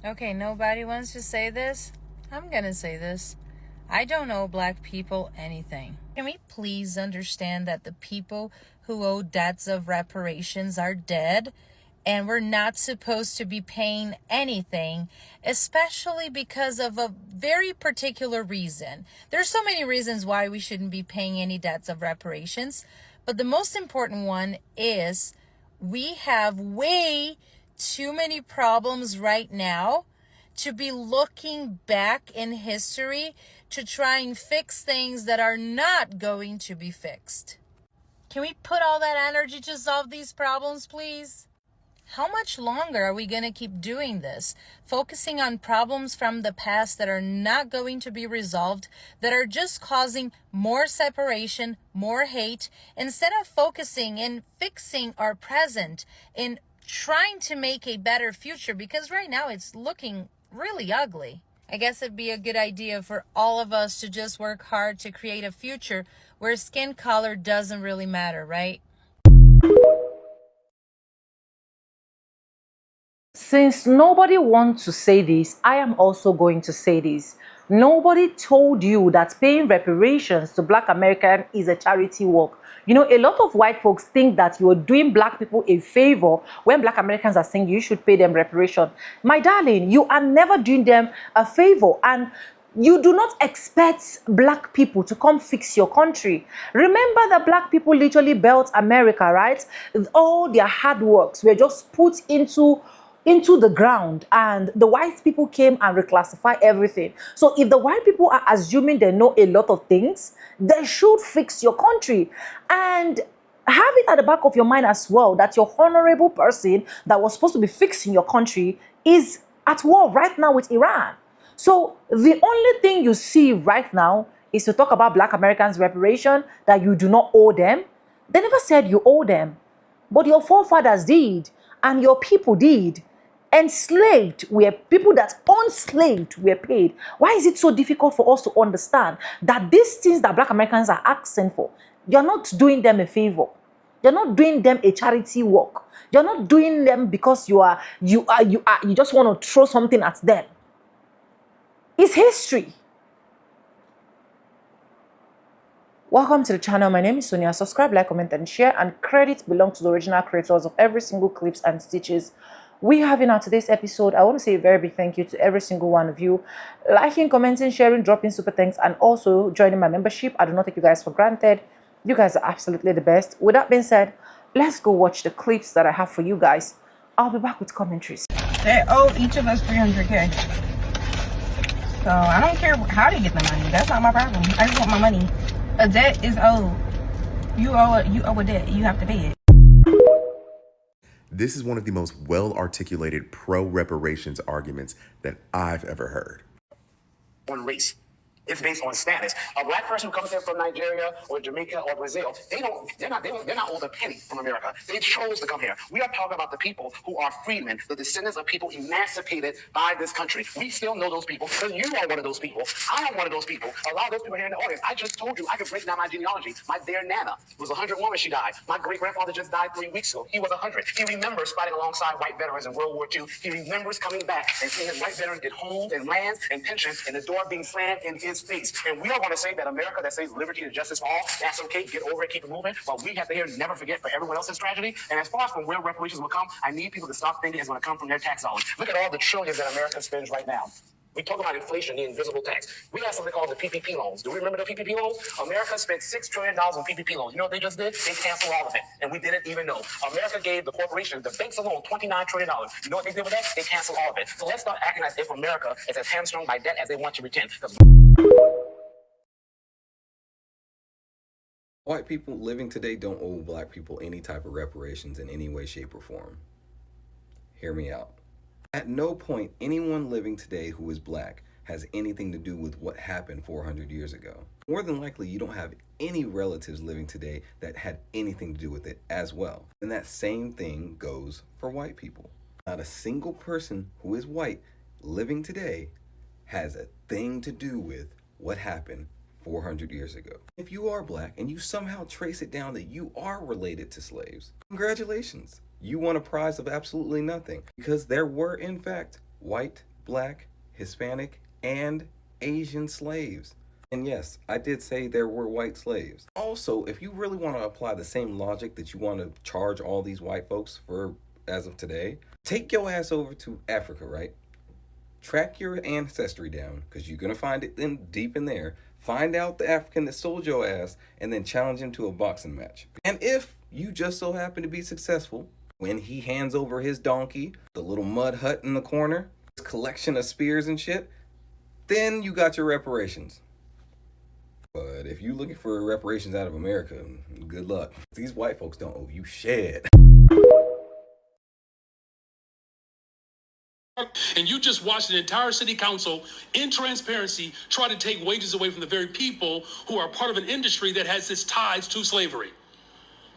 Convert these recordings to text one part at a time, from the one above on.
Okay, nobody wants to say this. I'm gonna say this. I don't owe black people anything. Can we please understand that the people who owe debts of reparations are dead, and we're not supposed to be paying anything, especially because of a very particular reason. There's so many reasons why we shouldn't be paying any debts of reparations, but the most important one is we have way too many problems right now to be looking back in history to try and fix things that are not going to be fixed. Can we put all that energy to solve these problems, please? How much longer are we going to keep doing this? Focusing on problems from the past that are not going to be resolved, that are just causing more separation, more hate, instead of focusing in fixing our present, in trying to make a better future, because right now it's looking really ugly. I guess it'd be a good idea for all of us to just work hard to create a future where skin color doesn't really matter, right? Since nobody wants to say this, I am also going to say this. Nobody told you that paying reparations to Black Americans is a charity work. You know, a lot of white folks think that you are doing Black people a favor when Black Americans are saying you should pay them reparation. My darling, you are never doing them a favor, and you do not expect Black people to come fix your country. Remember that Black people literally built America, right? All their hard works were just put into the ground, and the white people came and reclassified everything. So if the white people are assuming they know a lot of things, they should fix your country. And have it at the back of your mind as well that your honorable person that was supposed to be fixing your country is at war right now with Iran. So the only thing you see right now is to talk about Black Americans' reparation, that you do not owe them. They never said you owe them, but your forefathers did, and your people did. Enslaved were people that enslaved were paid. Why is it so difficult for us to understand that these things that Black Americans are asking for, you're not doing them a favor? You're not doing them a charity work. You're not doing them because you just want to throw something at them. It's history. Welcome to the channel. My name is Sonia. Subscribe, like, comment, and share. And credit belongs to the original creators of every single clips and stitches we have in our today's episode. I want to say a very big thank you to every single one of you liking, commenting, sharing, dropping super thanks, and also joining my membership. I do not take you guys for granted. You guys are absolutely the best. With that being said, let's go watch the clips that I have for you guys. I'll be back with commentaries. They owe each of us $300K. So I don't care how they get the money. That's not my problem. I just want my money. A debt is owed. You owe a debt. You have to pay it. This is one of the most well-articulated pro-reparations arguments that I've ever heard. On race. It's based on status. A Black person who comes here from Nigeria or Jamaica or Brazil, they're not owed a penny from America. They chose to come here. We are talking about the people who are freedmen, the descendants of people emancipated by this country. We still know those people because you are one of those people. I am one of those people. A lot of those people here in the audience. I just told you I could break down my genealogy. My dear Nana was 101 when she died. My great-grandfather just died 3 weeks ago. He was 100. He remembers fighting alongside white veterans in World War II. He remembers coming back and seeing his white veterans get homes and lands and pensions and the door being slammed in his face. And we don't want to say that America that says liberty and justice for all, that's okay, get over it, keep it moving. But we have to hear never forget for everyone else's tragedy. And as far as from where reparations will come, I need people to stop thinking it's going to come from their tax dollars. Look at all the trillions that America spends right now. We talk about inflation, the invisible tax. We have something called the PPP loans. Do we remember the PPP loans? America spent $6 trillion on PPP loans. You know what they just did? They canceled all of it. And we didn't even know. America gave the corporations, the banks alone, $29 trillion. You know what they did with that? They canceled all of it. So let's start acting as if America is as hamstrung by debt as they want to pretend. White people living today don't owe Black people any type of reparations in any way, shape, or form. Hear me out. At no point anyone living today who is Black has anything to do with what happened 400 years ago. More than likely, you don't have any relatives living today that had anything to do with it as well. And that same thing goes for white people. Not a single person who is white living today has a thing to do with what happened 400 years ago. If you are Black and you somehow trace it down that you are related to slaves, congratulations. You won a prize of absolutely nothing, because there were, in fact, white Black, Hispanic, and Asian slaves. And yes, I did say there were white slaves. Also, if you really want to apply the same logic that you want to charge all these white folks for as of today, take your ass over to Africa, right? Track your ancestry down, because you're going to find it deep in there. Find out the African that sold your ass, and then challenge him to a boxing match. And if you just so happen to be successful, when he hands over his donkey, the little mud hut in the corner, his collection of spears and shit, then you got your reparations. But if you're looking for reparations out of America, good luck. These white folks don't owe you shit. And you just watched an entire city council in transparency try to take wages away from the very people who are part of an industry that has its ties to slavery.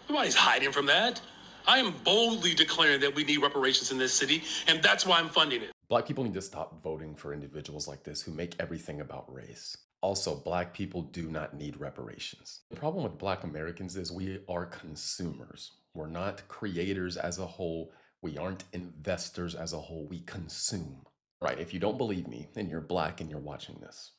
Nobody's hiding from that. I am boldly declaring that we need reparations in this city, and that's why I'm funding it. Black people need to stop voting for individuals like this who make everything about race. Also, Black people do not need reparations. The problem with Black Americans is we are consumers. We're not creators as a whole. We aren't investors as a whole. We consume. Right, if you don't believe me and you're Black and you're watching this,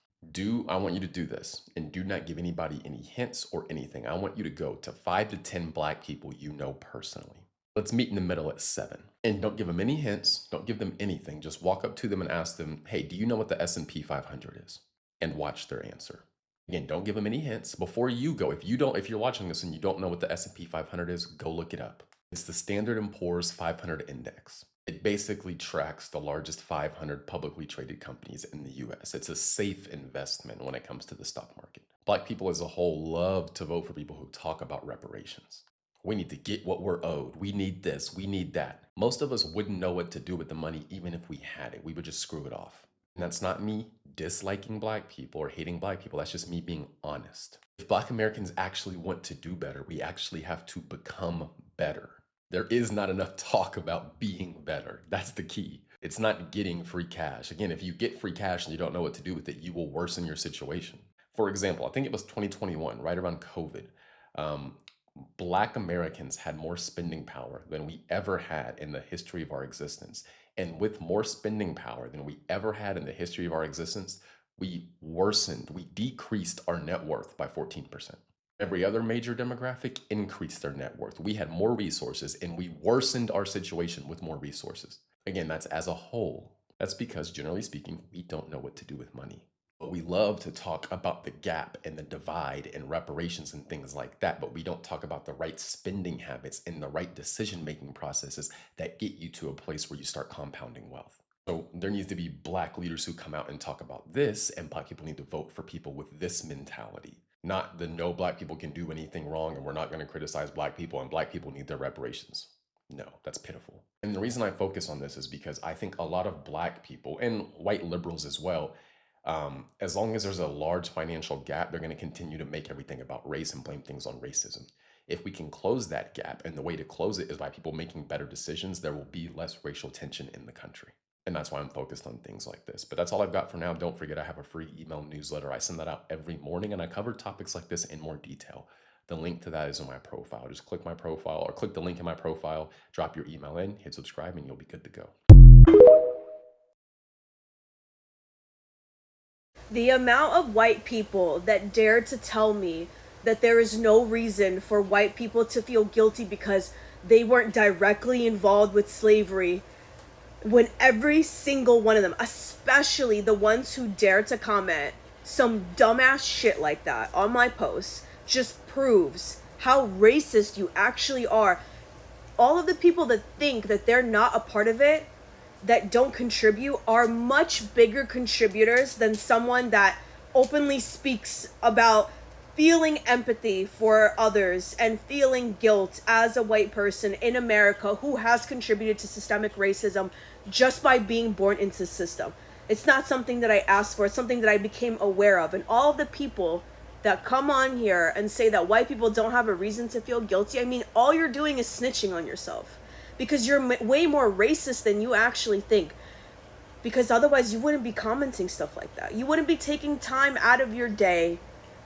I want you to do this, and do not give anybody any hints or anything. I want you to go to 5 to 10 Black people you know personally. Let's meet in the middle at 7. And don't give them any hints. Don't give them anything. Just walk up to them and ask them, hey, do you know what the S&P 500 is? And watch their answer. Again, don't give them any hints. Before you go, if you're watching this and you don't know what the S&P 500 is, go look it up. It's the Standard & Poor's 500 index. It basically tracks the largest 500 publicly traded companies in the US. It's a safe investment when it comes to the stock market. Black people as a whole love to vote for people who talk about reparations. We need to get what we're owed. We need this, we need that. Most of us wouldn't know what to do with the money even if we had it. We would just screw it off. And that's not me disliking Black people or hating Black people. That's just me being honest. If Black Americans actually want to do better, we actually have to become better. There is not enough talk about being better. That's the key. It's not getting free cash. Again, if you get free cash and you don't know what to do with it, you will worsen your situation. For example, I think it was 2021, right around COVID. Black Americans had more spending power than we ever had in the history of our existence. And with more spending power than we ever had in the history of our existence, we decreased our net worth by 14%. Every other major demographic increased their net worth. We had more resources and we worsened our situation with more resources. Again, that's as a whole. That's because, generally speaking, we don't know what to do with money. But we love to talk about the gap and the divide and reparations and things like that, but we don't talk about the right spending habits and the right decision-making processes that get you to a place where you start compounding wealth. So there needs to be Black leaders who come out and talk about this, and Black people need to vote for people with this mentality. Not the no Black people can do anything wrong and we're not going to criticize Black people and Black people need their reparations. No, that's pitiful. And the reason I focus on this is because I think a lot of Black people and white liberals as well, as long as there's a large financial gap, they're going to continue to make everything about race and blame things on racism. If we can close that gap, and the way to close it is by people making better decisions, there will be less racial tension in the country. And that's why I'm focused on things like this. But that's all I've got for now. Don't forget I have a free email newsletter. I send that out every morning and I cover topics like this in more detail. The link to that is in my profile. Just click my profile or click the link in my profile, drop your email in, hit subscribe, and you'll be good to go. The amount of white people that dare to tell me that there is no reason for white people to feel guilty because they weren't directly involved with slavery, when every single one of them, especially the ones who dare to comment some dumbass shit like that on my posts, just proves how racist you actually are. All of the people that think that they're not a part of it, that don't contribute, are much bigger contributors than someone that openly speaks about feeling empathy for others and feeling guilt as a white person in America who has contributed to systemic racism just by being born into the system. It's not something that I asked for. It's something that I became aware of. And all of the people that come on here and say that white people don't have a reason to feel guilty, I mean, all you're doing is snitching on yourself, because you're way more racist than you actually think. Because otherwise you wouldn't be commenting stuff like that. You wouldn't be taking time out of your day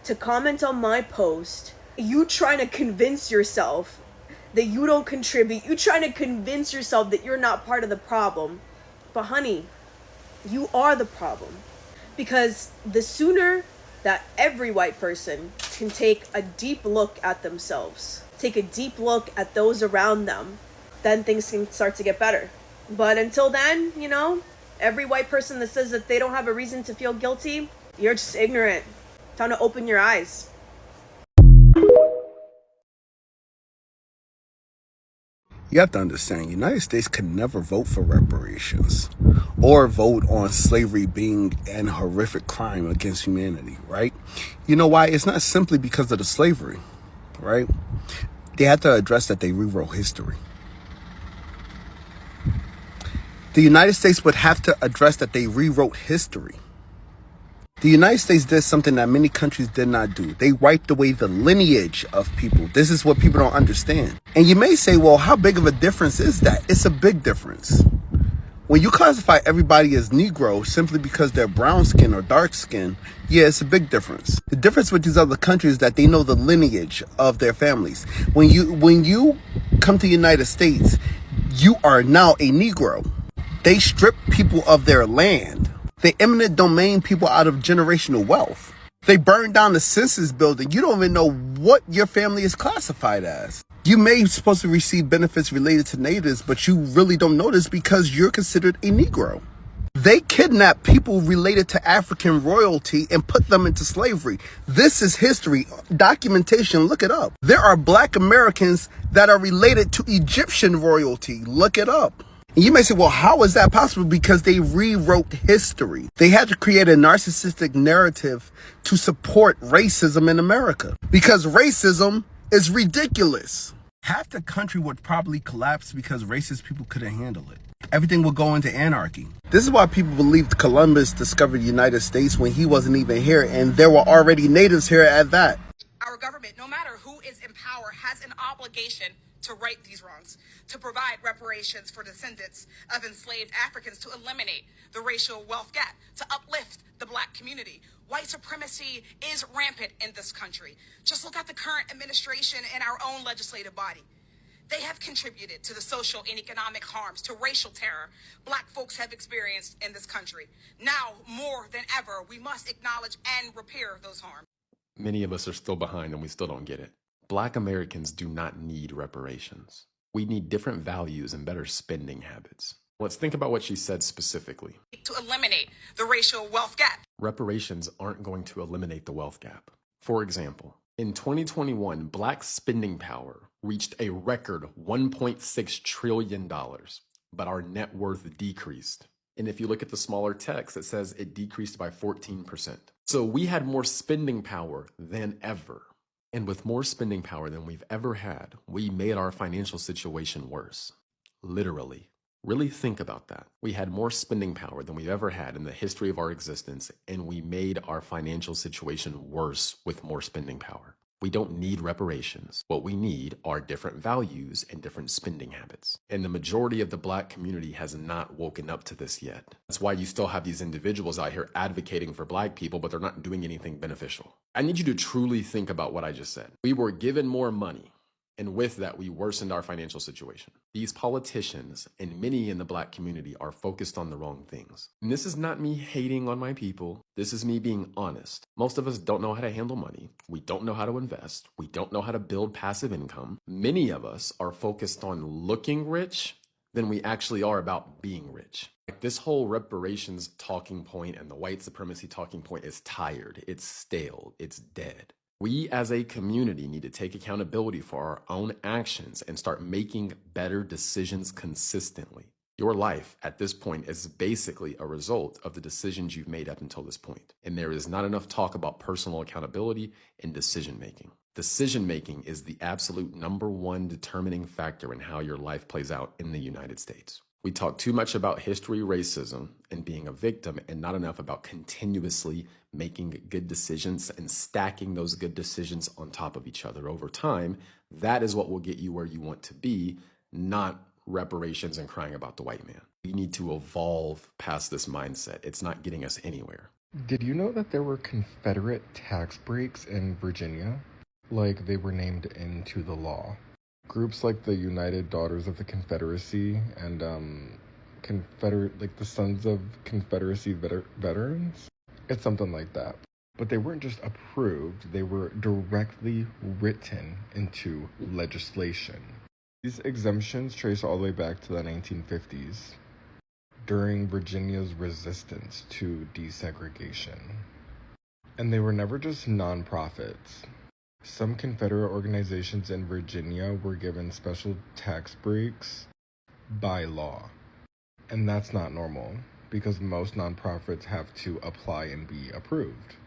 to comment on my post. You trying to convince yourself that you don't contribute. You trying to convince yourself that you're not part of the problem. But honey, You are the problem. Because the sooner that every white person can take a deep look at themselves, take a deep look at those around them, then things can start to get better. But until then, you know, every white person that says that they don't have a reason to feel guilty, you're just ignorant. Time to open your eyes. You have to understand, United States could never vote for reparations or vote on slavery being an horrific crime against humanity, right? You know why? It's not simply because of the slavery, right? They had to address that they rewrote history. The United States would have to address that they rewrote history. The United States did something that many countries did not do. They wiped away the lineage of people. This is what people don't understand. And you may say, well, how big of a difference is that? It's a big difference. When you classify everybody as Negro simply because they're brown skin or dark skin, yeah, it's a big difference. The difference with these other countries is that they know the lineage of their families. When you come to the United States, you are now a Negro. They strip people of their land. They eminent domain people out of generational wealth. They burn down the census building. You don't even know what your family is classified as. You may be supposed to receive benefits related to natives, but you really don't know this because you're considered a Negro. They kidnap people related to African royalty and put them into slavery. This is history. Documentation, look it up. There are Black Americans that are related to Egyptian royalty. Look it up. And you may say, well, how is that possible? Because they rewrote history. They had to create a narcissistic narrative to support racism in America because racism is ridiculous. Half the country would probably collapse because racist people couldn't handle it. Everything would go into anarchy. This is why people believed Columbus discovered the United States when he wasn't even here, and there were already natives here at that. Our government, no matter who is in power, has an obligation to right these wrongs, to provide reparations for descendants of enslaved Africans, to eliminate the racial wealth gap, to uplift the Black community. White supremacy is rampant in this country. Just look at the current administration and our own legislative body. They have contributed to the social and economic harms, to racial terror Black folks have experienced in this country. Now, more than ever, we must acknowledge and repair those harms. Many of us are still behind and we still don't get it. Black Americans do not need reparations. We need different values and better spending habits. Let's think about what she said specifically. To eliminate the racial wealth gap. Reparations aren't going to eliminate the wealth gap. For example, in 2021, Black spending power reached a record $1.6 trillion, but our net worth decreased. And if you look at the smaller text, it says it decreased by 14%. So we had more spending power than ever. And with more spending power than we've ever had, we made our financial situation worse. Literally. Really think about that. We had more spending power than we've ever had in the history of our existence, and we made our financial situation worse with more spending power. We don't need reparations. What we need are different values and different spending habits. And the majority of the Black community has not woken up to this yet. That's why you still have these individuals out here advocating for Black people, but they're not doing anything beneficial. I need you to truly think about what I just said. We were given more money, and with that, we worsened our financial situation. These politicians and many in the Black community are focused on the wrong things. And this is not me hating on my people. This is me being honest. Most of us don't know how to handle money. We don't know how to invest. We don't know how to build passive income. Many of us are focused on looking rich than we actually are about being rich. Like this whole reparations talking point and the white supremacy talking point is tired. It's stale. It's dead. We as a community need to take accountability for our own actions and start making better decisions consistently. Your life at this point is basically a result of the decisions you've made up until this point. And there is not enough talk about personal accountability and decision making. Decision making is the absolute #1 determining factor in how your life plays out in the United States. We talk too much about history, racism, and being a victim, and not enough about continuously making good decisions and stacking those good decisions on top of each other over time. That is what will get you where you want to be, not reparations and crying about the white man. We need to evolve past this mindset. It's not getting us anywhere. Did you know that there were Confederate tax breaks in Virginia? Like, they were named into the law. Groups like the United Daughters of the Confederacy and Confederate, like the Sons of Confederacy Veterans. It's something like that. But they weren't just approved, they were directly written into legislation. These exemptions trace all the way back to the 1950s, during Virginia's resistance to desegregation. And they were never just nonprofits. Some Confederate organizations in Virginia were given special tax breaks by law. And that's not normal, because most nonprofits have to apply and be approved.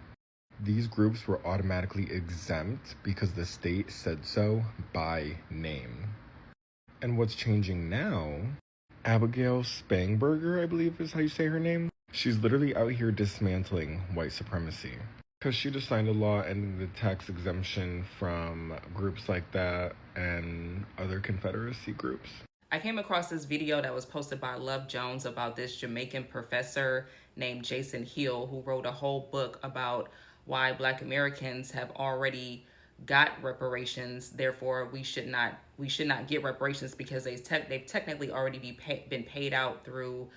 These groups were automatically exempt because the state said so by name. And what's changing now, Abigail Spangberger, I believe is how you say her name, she's literally out here dismantling white supremacy. Because she just signed a law ending the tax exemption from groups like that and other Confederacy groups. I came across this video that was posted by Love Jones about this Jamaican professor named Jason Hill, who wrote a whole book about why Black Americans have already got reparations. Therefore, we should not get reparations because they've technically already been paid out through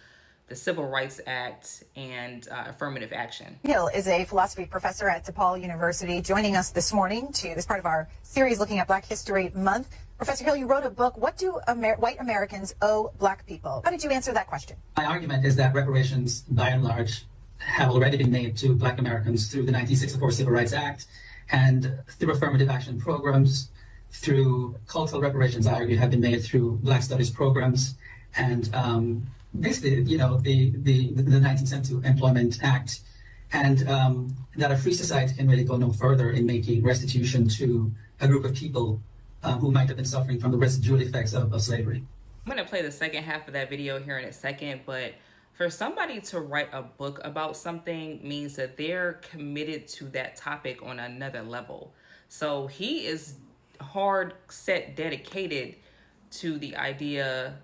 the Civil Rights Act and affirmative action. Hill is a philosophy professor at DePaul University, joining us this morning to this part of our series looking at Black History Month. Professor Hill, you wrote a book, What Do White Americans Owe Black People? How did you answer that question? My argument is that reparations, by and large, have already been made to Black Americans through the 1964 Civil Rights Act and through affirmative action programs, through cultural reparations, I argue, have been made through Black Studies programs, and basically, the 1972 Employment Act, and that a free society can really go no further in making restitution to a group of people who might have been suffering from the residual effects of slavery. I'm going to play the second half of that video here in a second, but for somebody to write a book about something means that they're committed to that topic on another level. So he is hard set dedicated to the idea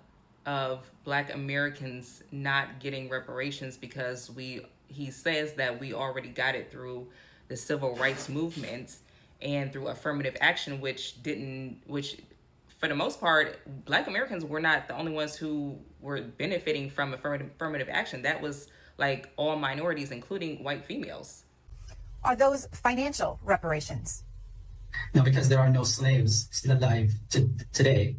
of Black Americans not getting reparations because he says that we already got it through the civil rights movement and through affirmative action, which for the most part, Black Americans were not the only ones who were benefiting from affirmative action. That was like all minorities, including white females. Are those financial reparations? No, because there are no slaves still alive today.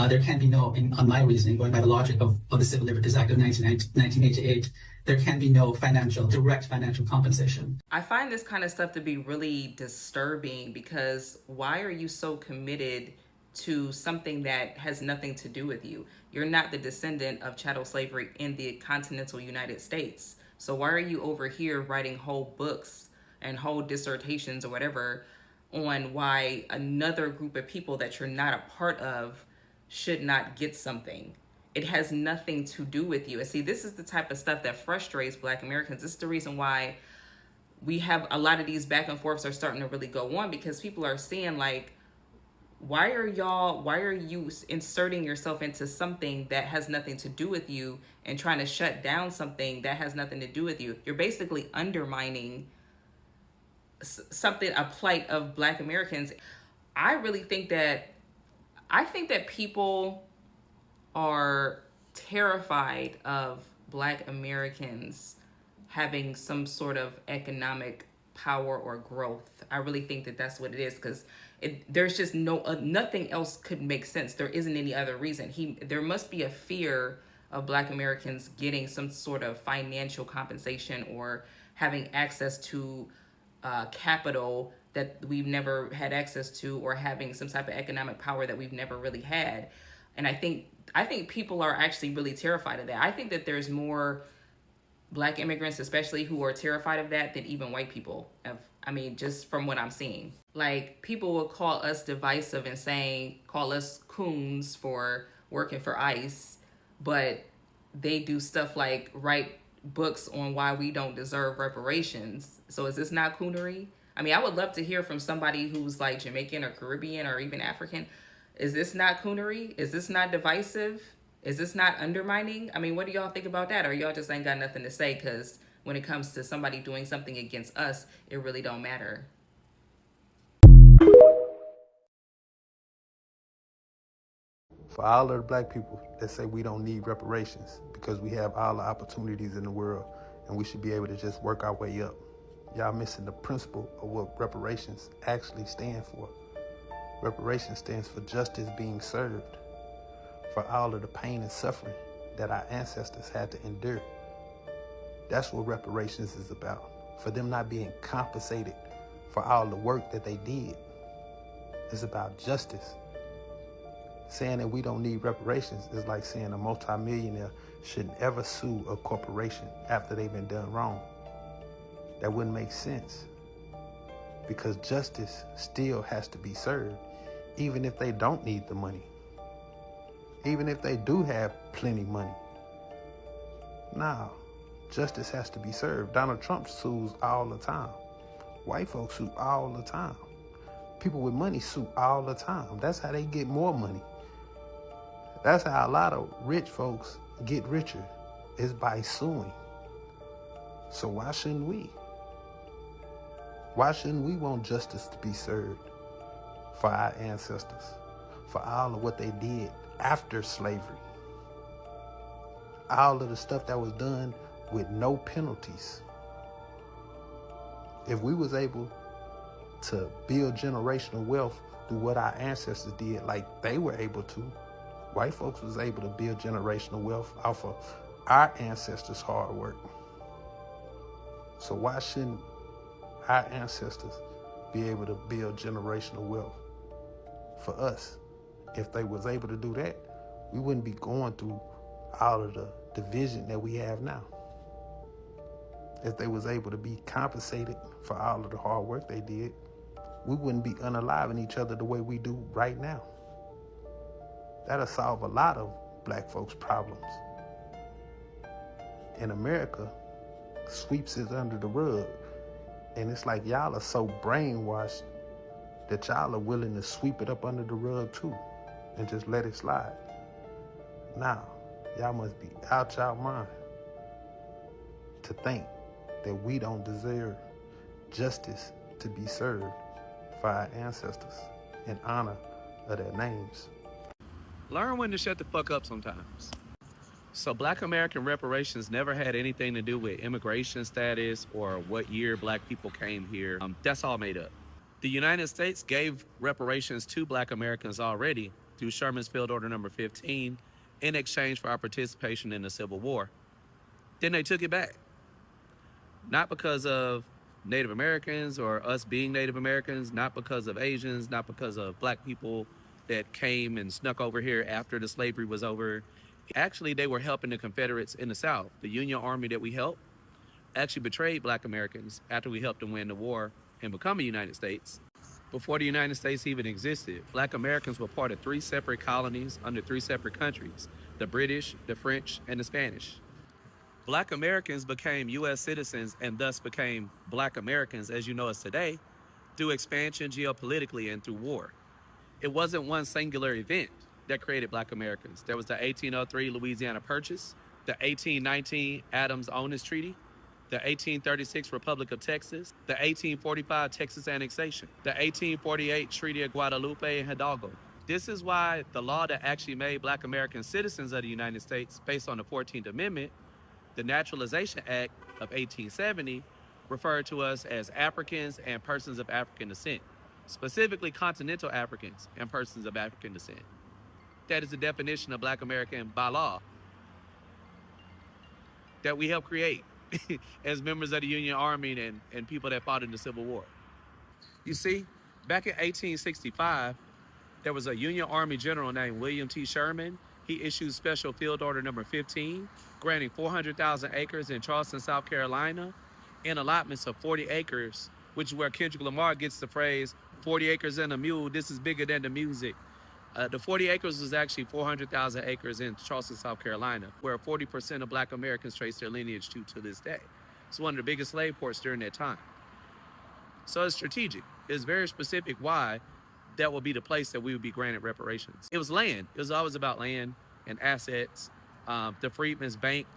There can be no, on my reasoning, going by the logic of the Civil Liberties Act of 1988, there can be no direct financial compensation. I find this kind of stuff to be really disturbing because why are you so committed to something that has nothing to do with you? You're not the descendant of chattel slavery in the continental United States. So why are you over here writing whole books and whole dissertations or whatever on why another group of people that you're not a part of should not get something? It has nothing to do with you. And see, this is the type of stuff that frustrates Black Americans. This is the reason why we have a lot of these back and forths are starting to really go on, because people are seeing like, why are you inserting yourself into something that has nothing to do with you and trying to shut down something that has nothing to do with you? You're basically undermining a plight of Black Americans. I think that people are terrified of Black Americans having some sort of economic power or growth. I really think that that's what it is, because there's just nothing else could make sense. There isn't any other reason. There must be a fear of Black Americans getting some sort of financial compensation or having access to capital that we've never had access to, or having some type of economic power that we've never really had. And I think people are actually really terrified of that. I think that there's more Black immigrants, especially, who are terrified of that than even white people. Just from what I'm seeing. Like, people will call us divisive and call us coons for working for ICE, but they do stuff like write books on why we don't deserve reparations. So is this not coonery? I would love to hear from somebody who's like Jamaican or Caribbean or even African. Is this not coonery? Is this not divisive? Is this not undermining? What do y'all think about that? Or y'all just ain't got nothing to say because when it comes to somebody doing something against us, it really don't matter? For all of the black people that say we don't need reparations because we have all the opportunities in the world and we should be able to just work our way up, y'all missing the principle of what reparations actually stand for. Reparations stands for justice being served for all of the pain and suffering that our ancestors had to endure. That's what reparations is about, for them not being compensated for all the work that they did. It's about justice. Saying that we don't need reparations is like saying a multimillionaire shouldn't ever sue a corporation after they've been done wrong. That wouldn't make sense, because justice still has to be served, even if they don't need the money. Even if they do have plenty money. No, justice has to be served. Donald Trump sues all the time. White folks sue all the time. People with money sue all the time. That's how they get more money. That's how a lot of rich folks get richer, is by suing. So why shouldn't we? Why shouldn't we want justice to be served for our ancestors, for all of what they did after slavery? All of the stuff that was done with no penalties. If we was able to build generational wealth through what our ancestors did, like they were able to, white folks was able to build generational wealth off of our ancestors' hard work. So why shouldn't our ancestors be able to build generational wealth for us? If they was able to do that, we wouldn't be going through all of the division that we have now. If they was able to be compensated for all of the hard work they did, we wouldn't be unaliving each other the way we do right now. That'll solve a lot of black folks' problems. In America, sweeps it under the rug. And it's like y'all are so brainwashed that y'all are willing to sweep it up under the rug too and just let it slide. Now, y'all must be out y'all mind to think that we don't deserve justice to be served for our ancestors in honor of their names. Learn when to shut the fuck up sometimes. So Black American reparations never had anything to do with immigration status or what year black people came here. That's all made up. The United States gave reparations to Black Americans already through Sherman's Field Order number 15 in exchange for our participation in the Civil War. Then they took it back. Not because of Native Americans or us being Native Americans, not because of Asians, not because of black people that came and snuck over here after the slavery was over. Actually, they were helping the Confederates in the South. The Union Army that we helped actually betrayed Black Americans after we helped them win the war and become a United States. Before the United States even existed, Black Americans were part of 3 separate colonies under 3 separate countries, the British, the French, and the Spanish. Black Americans became U.S. citizens and thus became Black Americans as you know us today through expansion geopolitically and through war. It wasn't one singular event that created Black Americans. There was the 1803 Louisiana Purchase, the 1819 Adams-Onis Treaty, the 1836 Republic of Texas, the 1845 Texas Annexation, the 1848 Treaty of Guadalupe and Hidalgo. This is why the law that actually made Black American citizens of the United States based on the 14th Amendment, the Naturalization Act of 1870, referred to us as Africans and persons of African descent, specifically continental Africans and persons of African descent. That is the definition of Black American by law that we helped create as members of the Union Army and people that fought in the Civil War. You see, back in 1865, there was a Union Army general named William T. Sherman. He issued Special Field Order number 15, granting 400,000 acres in Charleston, South Carolina, in allotments of 40 acres, which is where Kendrick Lamar gets the phrase, 40 acres and a mule, this is bigger than the music. The 40 acres was actually 400,000 acres in Charleston, South Carolina, where 40% of Black Americans trace their lineage to this day. It's one of the biggest slave ports during that time. So it's strategic. It's very specific why that will be the place that we would be granted reparations. It was land. It was always about land and assets. The Freedmen's Bank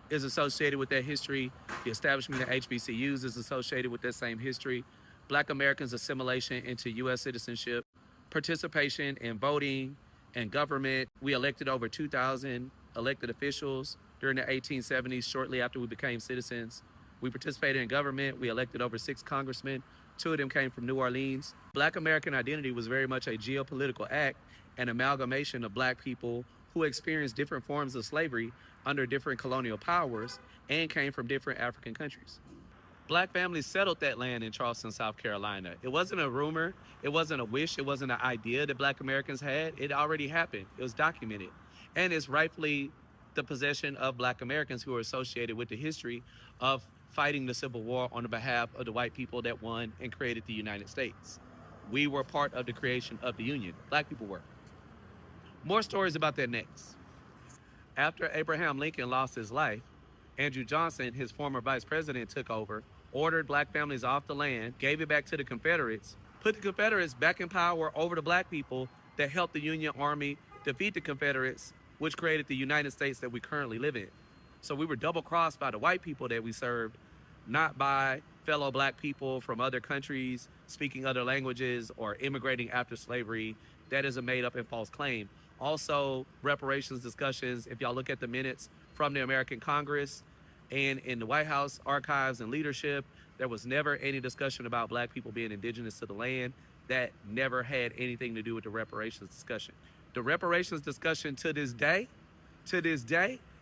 is associated with that history. The establishment of HBCUs is associated with that same history. Black Americans' assimilation into U.S. citizenship, participation in voting and government. We elected over 2,000 elected officials during the 1870s, shortly after we became citizens. We participated in government. We elected over 6 congressmen. 2 of them came from New Orleans. Black American identity was very much a geopolitical act, an amalgamation of Black people who experienced different forms of slavery under different colonial powers and came from different African countries. Black families settled that land in Charleston, South Carolina. It wasn't a rumor. It wasn't a wish. It wasn't an idea that Black Americans had. It already happened. It was documented. And it's rightfully the possession of Black Americans who are associated with the history of fighting the Civil War on the behalf of the white people that won and created the United States. We were part of the creation of the Union. Black people were. More stories about that next. After Abraham Lincoln lost his life, Andrew Johnson, his former vice president, took over, ordered Black families off the land, gave it back to the Confederates, put the Confederates back in power over the Black people that helped the Union Army defeat the Confederates, which created the United States that we currently live in. So we were double-crossed by the white people that we served, not by fellow Black people from other countries speaking other languages or immigrating after slavery. That is a made-up and false claim. Also, reparations discussions, if y'all look at the minutes from the American Congress and in the White House archives and leadership, there was never any discussion about Black people being indigenous to the land. That never had anything to do with the reparations discussion. The reparations discussion to this day,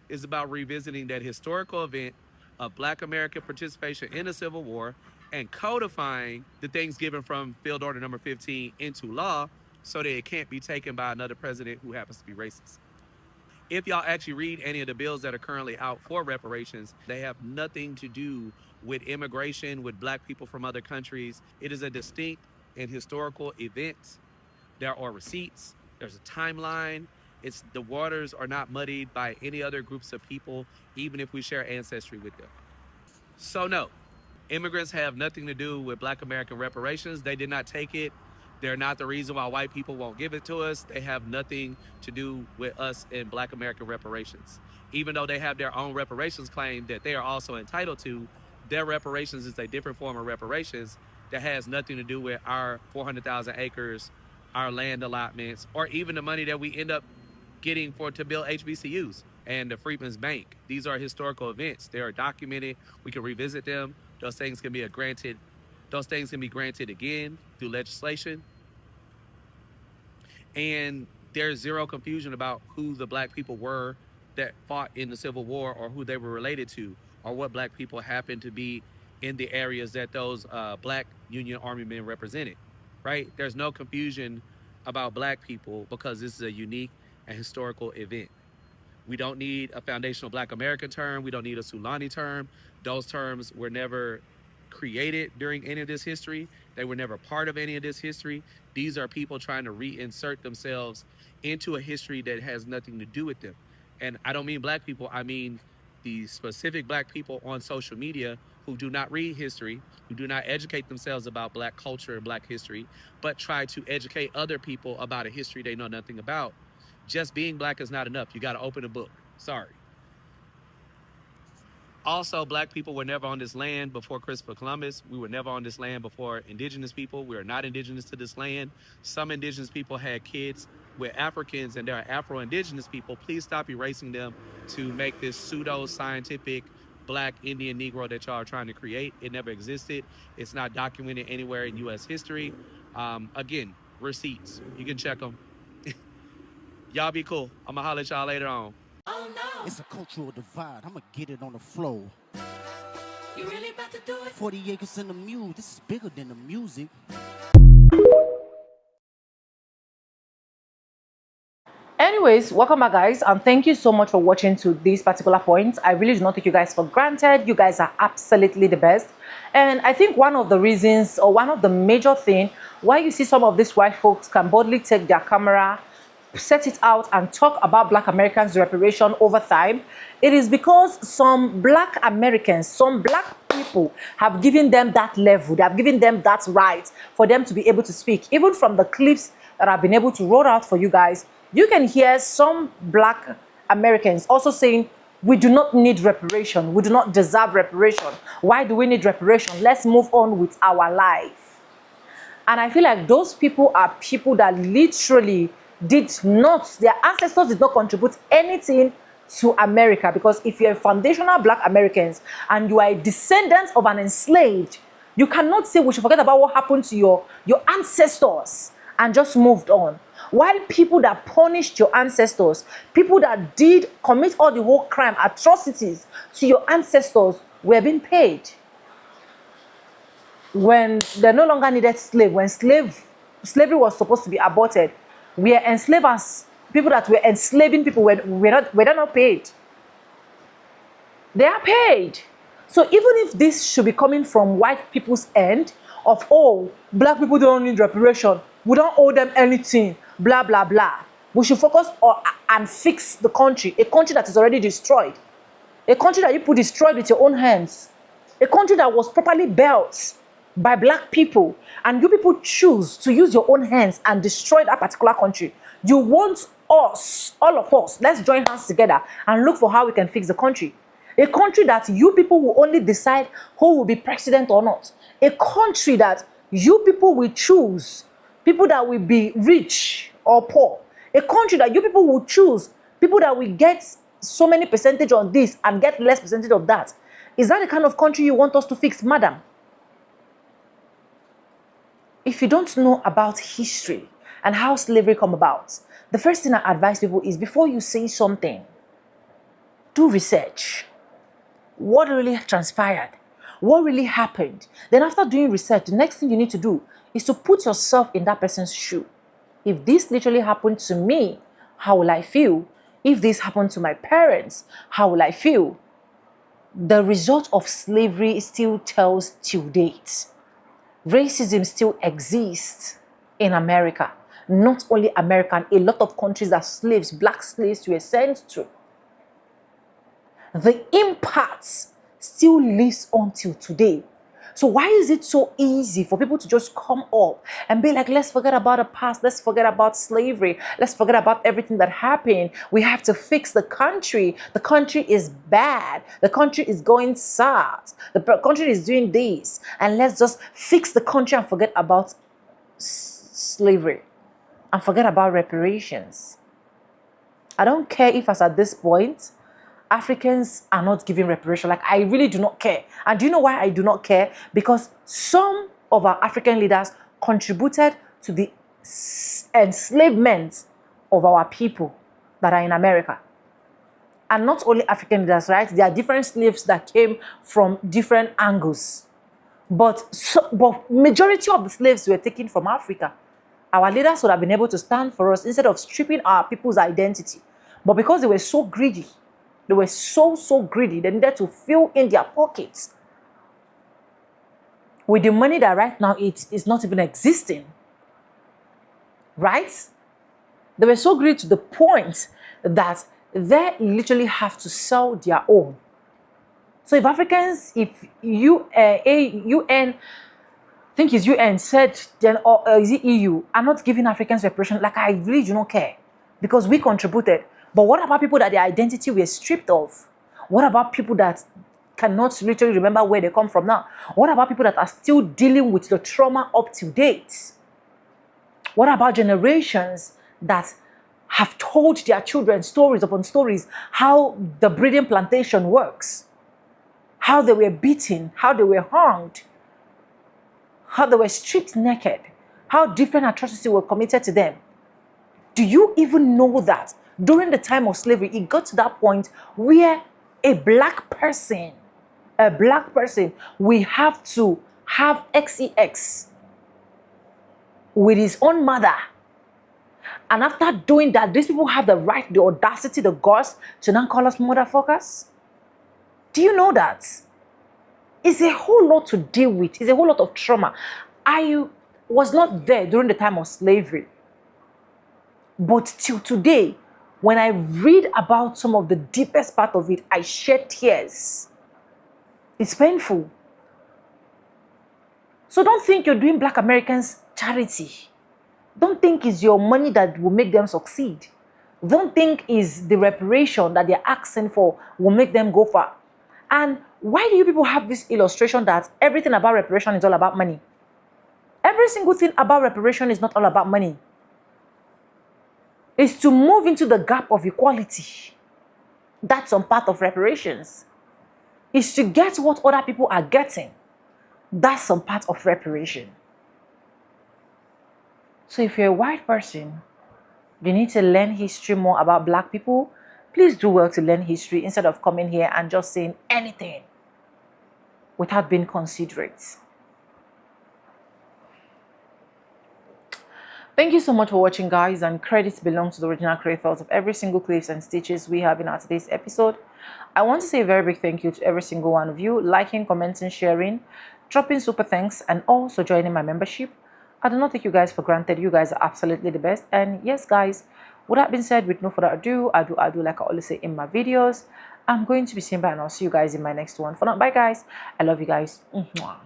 is about revisiting that historical event of Black American participation in the Civil War and codifying the things given from Field Order Number 15 into law so that it can't be taken by another president who happens to be racist. If y'all actually read any of the bills that are currently out for reparations, they have nothing to do with immigration, with Black people from other countries. It is a distinct and historical event. There are receipts, there's a timeline. The waters are not muddied by any other groups of people, even if we share ancestry with them. So no, immigrants have nothing to do with Black American reparations. They did not take it. They're not the reason why white people won't give it to us. They have nothing to do with us in Black American reparations. Even though they have their own reparations claim that they are also entitled to, their reparations is a different form of reparations that has nothing to do with our 400,000 acres, our land allotments, or even the money that we end up getting to build HBCUs and the Freedmen's Bank. These are historical events. They are documented. We can revisit them. Those things can be granted again through legislation. And there's zero confusion about who the Black people were that fought in the Civil War or who they were related to or what Black people happened to be in the areas that those Black Union Army men represented, right? There's no confusion about Black people because this is a unique and historical event. We don't need a foundational Black American term. We don't need a Sulani term. Those terms were never created during any of this history. They were never part of any of this history. These are people trying to reinsert themselves into a history that has nothing to do with them. And I don't mean Black people, I mean the specific Black people on social media who do not read history, who do not educate themselves about Black culture and Black history, but try to educate other people about a history they know nothing about. Just being Black is not enough. You got to open a book. Sorry. Also, Black people were never on this land before Christopher Columbus. We were never on this land before indigenous people. We are not indigenous to this land. Some indigenous people had kids with Africans, and there are Afro-indigenous people. Please stop erasing them to make this pseudo-scientific Black Indian Negro that y'all are trying to create. It never existed. It's not documented anywhere in U.S. history. Again, receipts. You can check them. Y'all be cool. I'm gonna holler at y'all later on. Oh no! It's a cultural divide. I'm gonna get it on the floor. You really about to do it? 40 acres in the mule. This is bigger than the music. Anyways, welcome back, guys, and thank you so much for watching to this particular point. I really do not take you guys for granted. You guys are absolutely the best. And I think one of the reasons, or one of the major things why you see some of these white folks can boldly take their camera, set it out and talk about Black Americans' reparation over time, it is because some Black Americans, some Black people have given them that level, they have given them that right for them to be able to speak. Even from the clips that I've been able to roll out for you guys, you can hear some Black Americans also saying, we do not need reparation, we do not deserve reparation. Why do we need reparation? Let's move on with our life. And I feel like those people are people that literally their ancestors did not contribute anything to America. Because if you're a foundational Black Americans and you are a descendant of an enslaved, you cannot say we should forget about what happened to your ancestors and just moved on. While people that punished your ancestors, people that did commit all the whole crime, atrocities to your ancestors were being paid. When they no longer needed slaves, when slavery was supposed to be aborted, we are enslavers. People that were enslaving people were not paid. They are paid. So even if this should be coming from white people's end of, oh, Black people don't need reparation, we don't owe them anything, blah, blah, blah. We should focus on and fix the country, a country that is already destroyed, a country that you put destroyed with your own hands, a country that was properly built by Black people, and you people choose to use your own hands and destroy that particular country. You want us, all of us, let's join hands together and look for how we can fix the country. A country that you people will only decide who will be president or not. A country that you people will choose people that will be rich or poor. A country that you people will choose people that will get so many percentage on this and get less percentage of that. Is that the kind of country you want us to fix, madam? If you don't know about history and how slavery come about, the first thing I advise people is before you say something, do research. What really transpired? What really happened? Then after doing research, the next thing you need to do is to put yourself in that person's shoe. If this literally happened to me, how will I feel? If this happened to my parents, how will I feel? The result of slavery still tells till date. Racism still exists in America. Not only America, a lot of countries that slaves, Black slaves were sent to. The impact still lives on till today. So why is it so easy for people to just come up and be like, let's forget about the past, let's forget about slavery, let's forget about everything that happened. We have to fix the country. The country is bad. The country is going south. The country is doing this. And let's just fix the country and forget about slavery and forget about reparations. I don't care if as at this point, Africans are not giving reparation. Like, I really do not care. And do you know why I do not care? Because some of our African leaders contributed to the enslavement of our people that are in America. And not only African leaders, right? There are different slaves that came from different angles. But majority of the slaves were taken from Africa. Our leaders would have been able to stand for us instead of stripping our people's identity. But because they were so greedy, they were so greedy, they needed to fill in their pockets with the money that right now it is not even existing. Right? They were so greedy to the point that they literally have to sell their own. So if Africans, if UN, I think it's UN said, then or is it EU, are not giving Africans reparation, like I really do not care because we contributed. But what about people that their identity were stripped of? What about people that cannot literally remember where they come from now? What about people that are still dealing with the trauma up to date? What about generations that have told their children stories upon stories how the breeding plantation works? How they were beaten, how they were hanged, how they were stripped naked, how different atrocities were committed to them. Do you even know that during the time of slavery, it got to that point where a black person, we have to have XEX with his own mother. And after doing that, these people have the right, the audacity, the guts to now call us motherfuckers? Do you know that? It's a whole lot to deal with. It's a whole lot of trauma. I was not there during the time of slavery. But till today, when I read about some of the deepest part of it, I shed tears. It's painful. So don't think you're doing Black Americans charity. Don't think it's your money that will make them succeed. Don't think it's the reparation that they're asking for will make them go far. And why do you people have this illustration that everything about reparation is all about money? Every single thing about reparation is not all about money. is to move into the gap of equality. That's some part of reparations. Is to get what other people are getting. That's some part of reparation. So if you're a white person, you need to learn history more about black people. Please do well to learn history instead of coming here and just saying anything without being considerate. Thank you so much for watching, guys, and credits belong to the original creators of every single clips and stitches we have in our today's episode. I want to say a very big thank you to every single one of you, liking, commenting, sharing, dropping super thanks, and also joining my membership. I do not take you guys for granted. You guys are absolutely the best. And yes, guys, with that being said, with no further ado, I do like I always say in my videos, I'm going to be saying bye, and I'll see you guys in my next one. For now, bye guys. I love you guys. Mwah.